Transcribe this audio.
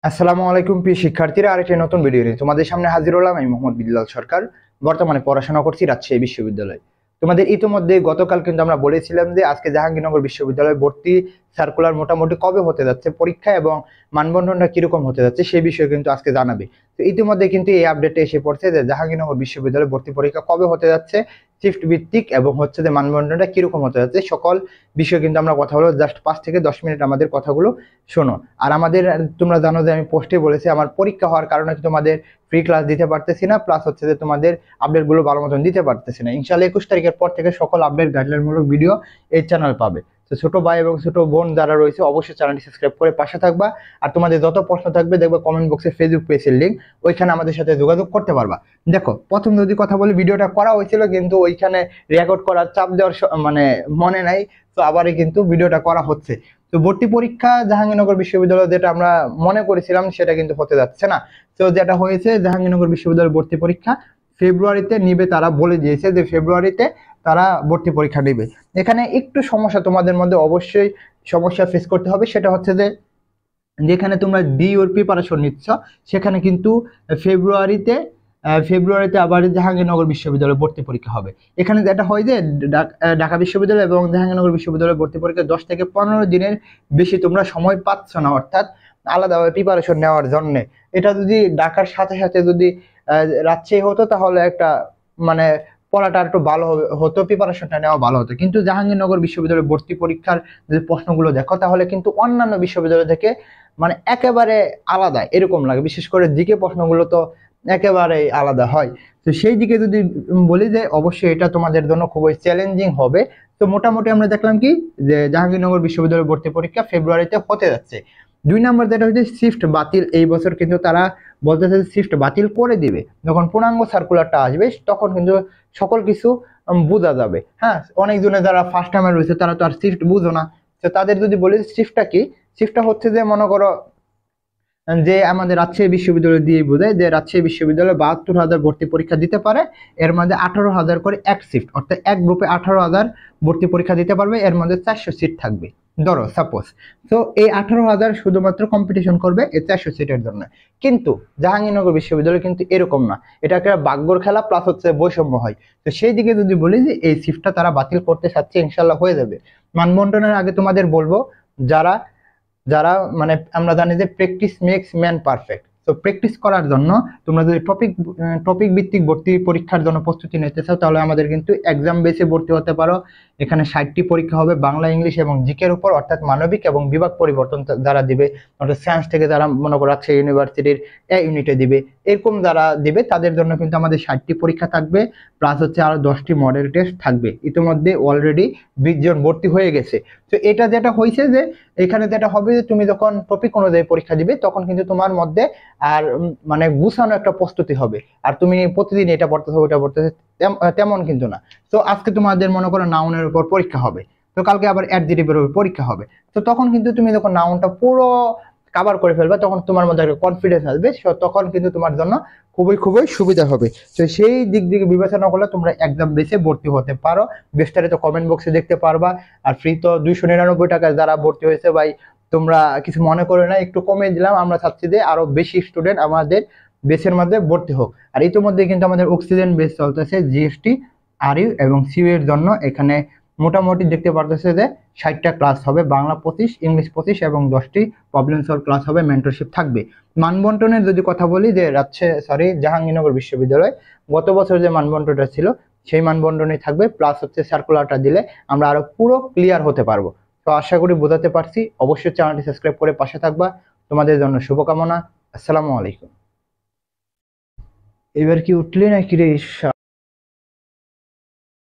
আসসালামু আলাইকুম প্রিয় শিক্ষার্থীরা, আরেকটি নতুন ভিডিও নিয়ে তোমাদের সামনে হাজির হলাম। আমি মোহাম্মদ বিল্লাল সরকার, বর্তমানে পড়াশোনা করছি রাজশাহী বিশ্ববিদ্যালয়ে। তোমাদের ইতিমধ্যে গতকাল কিন্তু আমরা বলেছিলাম যে আজকে জাহাঙ্গীরনগর বিশ্ববিদ্যালয়ে ভর্তি সার্কুলার মোটামুটি কবে হতে যাচ্ছে, পরীক্ষা এবং মানবন্ধনটা কিরকম হতে যাচ্ছে সেই বিষয়ে কিন্তু আজকে জানাবে। তো ইতিমধ্যে কিন্তু এই আপডেটে এসে পড়ছে যে জাহাঙ্গীরনগর বিশ্ববিদ্যালয়ে ভর্তি পরীক্ষা কবে হতে যাচ্ছে, শিফট ভিত্তিক এবং হচ্ছে যে মানবন্ধনটা কিরকম হতে যাচ্ছে, সকল বিষয়ে কিন্তু আমরা কথা বলবো। জাস্ট 5 থেকে 10 মিনিট আমাদের কথাগুলো শোনো। আর আমাদের, তোমরা জানো যে আমি পোস্টে বলেছি আমার পরীক্ষা হওয়ার কারণে তোমাদের ফ্রি ক্লাস দিতে পারতেছি না, প্লাস হচ্ছে যে তোমাদের আপডেট গুলো ভালো মতন দিতে পারতেছি না। ইনশাআল্লাহ 21 তারিখের পর থেকে সকল আপডেট গাইডলাইন মূলক ভিডিও এই চ্যানেল পাবে। তো ছোট ভাই এবং ছোট বোন যারা রয়েছে অবশ্যই চ্যানেলটি সাবস্ক্রাইব করে পাশে থাকবা। আর তোমাদের যত প্রশ্ন থাকবে দেখবে কমেন্ট বক্সে ফেসবুক পেজের লিঙ্ক, ওইখানে আমাদের সাথে যোগাযোগ করতে পারবা। দেখো, প্রথম যদি কথা বলি, ভিডিওটা করা হয়েছিল কিন্তু ওইখানে রেকর্ড করার চাপ দেওয়ার মানে মনে নাই, তো আবারই কিন্তু ভিডিওটা করা হচ্ছে। তো ভর্তি পরীক্ষা জাহাঙ্গীরনগর বিশ্ববিদ্যালয় যেটা আমরা মনে করেছিলাম সেটা কিন্তু হতে যাচ্ছে না। তো যেটা হয়েছে, জাহাঙ্গীরনগর বিশ্ববিদ্যালয়ের ভর্তি পরীক্ষা ফেব্রুয়ারিতে নিবে, তারা বলে দিয়েছে যে ফেব্রুয়ারিতে তারা ভর্তি পরীক্ষা নেবে। এখানে একটু সমস্যা তোমাদের মধ্যে অবশ্যই সমস্যা ফেস করতে হবে, সেটা হচ্ছে যে যেখানে তোমরা ডিওর প্রিপারেশন নিচ্ছ সেখানে কিন্তু ফেব্রুয়ারিতে ফেব্রুয়ারিতে আবার জাহাঙ্গীরনগর বিশ্ববিদ্যালয়ে ভর্তি পরীক্ষা হবে। এখানে যেটা হয় যে ঢাকা বিশ্ববিদ্যালয় এবং জাহাঙ্গীরনগর বিশ্ববিদ্যালয়ে ভর্তি পরীক্ষা 10 থেকে 15 দিনের বেশি তোমরা সময় পাচ্ছ না, অর্থাৎ আলাদাভাবে প্রিপারেশন নেওয়ার জন্য। এটা যদি ঢাকার সাথে সাথে যদি রাজশাহী হতো তাহলে একটা মানে পড়াটা একটু ভালো হতো, প্রিপারেশনটা নেওয়া ভালো হতো। কিন্তু জাহাঙ্গীরনগর বিশ্ববিদ্যালয়ে ভর্তি পরীক্ষার যে প্রশ্নগুলো দেখো তাহলে কিন্তু অন্যান্য বিশ্ববিদ্যালয় থেকে মানে একেবারে আলাদা এরকম লাগে। বিশেষ করে জিকে প্রশ্নগুলো তো একেবারে আলাদা হয়। তো সেই দিকে যদি বলি যে অবশ্যই এটা তোমাদের জন্য খুবই চ্যালেঞ্জিং হবে। তো মোটামুটি আমরা দেখলাম কি যে জাহাঙ্গীরনগর বিশ্ববিদ্যালয়ের ভর্তি পরীক্ষা ফেব্রুয়ারিতে হতে যাচ্ছে। 2 নম্বর যেটা হচ্ছে শিফট বাতিল। এই বছর কিন্তু তারা বলতেছে শিফট বাতিল করে দিবে। যখন পূর্ণাঙ্গ সার্কুলারটা আসবে তখন কিন্তু সকল কিছু বোঝা যাবে। হ্যাঁ, অনেকজনে যারা ফার্স্ট টাইমে রয়েছে তারা তো আর শিফট বুঝো না। তো তাদের যদি বলি শিফটটা কি, শিফটটা হচ্ছে যে মনে করো যে আমাদের রাজশাহী বিশ্ববিদ্যালয় দিয়ে বোঝায় যে রাজশাহী বিশ্ববিদ্যালয় 72,000 ভর্তি পরীক্ষা দিতে পারে, এর মধ্যে 18,000 করে এক শিফট, অর্থাৎ এক গ্রুপে 18,000 ভর্তি পরীক্ষা দিতে পারবে, এর মধ্যে 400 সিট থাকবে ধরো সাপোজ। তো এই 18,000 শুধুমাত্র কম্পিটিশন করবে এই 400 সিটের জন্য। কিন্তু জাহাঙ্গীরনগর বিশ্ববিদ্যালয় কিন্তু এরকম না, এটা একটা ভাগ্যর খেলা, প্লাস হচ্ছে বৈষম্য হয়। তো সেই দিকে যদি বলি যে এই শিফটটা তারা বাতিল করতে চাচ্ছে, ইনশাল্লাহ হয়ে যাবে। মানবন্টনের আগে তোমাদের বলবো, যারা যারা মানে আমরা জানি যে প্র্যাকটিস মেক্স ম্যান পারফেক্ট। তো প্র্যাকটিস করার জন্য তোমরা যদি টপিক ভিত্তিক ভর্তি পরীক্ষার জন্য প্রস্তুতি নিতে চাও তাহলে আমাদের কিন্তু এক্সাম বেসে ভর্তি হতে পারো। এখানে 60টি পরীক্ষা হবে বাংলা, ইংলিশ এবং জিকের উপর, অর্থাৎ মানবিক এবং বিভাগ পরিবর্তন যারা দিবে, অর্থাৎ সায়েন্স থেকে যারা মনে করো রাজশাহী ইউনিভার্সিটির ইউনিটে দিবে, এরকম যারা দিবে তাদের জন্য কিন্তু আমাদের 60টি পরীক্ষা থাকবে, প্লাস হচ্ছে আরো 10টি মডেল টেস্ট থাকবে। ইতিমধ্যে অলরেডি 20 জন ভর্তি হয়ে গেছে। তো এটা যেটা হয়েছে যে এখানে যেটা হবে যে তুমি যখন টপিক অনুযায়ী পরীক্ষা দিবে তখন কিন্তু তোমার মধ্যে আর মানে গুছানো একটা প্রস্তুতি হবে। আর তুমি প্রতিদিন এটা পড়তেছো ওটা পড়তেছো তেমন কিন্তু না। তো আজকে তোমাদের মনে করো নাউনের উপর পরীক্ষা হবে, তো কালকে আবার অ্যাডজেক্টিভের উপর পরীক্ষা হবে। তো তখন কিন্তু তুমি যখন নাউনটা পুরো কাভার করে ফেলবে তখন তোমার মধ্যে একটা কনফিডেন্স আসবে, তখন কিন্তু তোমার জন্য খুবই খুবই সুবিধা হবে। তো সেই দিক থেকে বিবেচনা করলে তোমরা এক্সাম বেসে ভর্তি হতে পারো। বিস্তারিত কমেন্ট বক্সে দেখতে পারবা। আর ফ্রি তো 299 টাকা যারা ভর্তি হয়েছে ভাই, তোমরা কিছু মনে করে না, একটু কমে দিলাম। আমরা চাচ্ছি যে আরো বেশি স্টুডেন্ট আমাদের বেসের মধ্যে ভর্তি হোক। আর ইতিমধ্যে কিন্তু আমাদের অক্সিজেন বেস চলতেছে জিএসটি, আরইউ এবং সিইউ এর জন্য। এখানে মোটামুটি দেখতে পারতেছে যে 60টা ক্লাস হবে, বাংলা 25, ইংলিশ 25 এবং 10টি প্রবলেম সলভ ক্লাস হবে, মেন্টরশিপ থাকবে। মানবন্টনের যদি কথা বলি যে জাহাঙ্গীরনগর বিশ্ববিদ্যালয় গত বছর যে মানবন্টনটা ছিল সেই মানবন্টনই থাকবে, প্লাস হচ্ছে সার্কুলারটা দিলে আমরা আরো পুরো ক্লিয়ার হতে পারবো। তো আশা করি বোঝাতে পারছি। অবশ্যই চ্যানেলটি সাবস্ক্রাইব করে পাশে থাকবা। তোমাদের জন্য শুভকামনা। আসসালামু আলাইকুম। এবার কি উঠলি নাকি রে?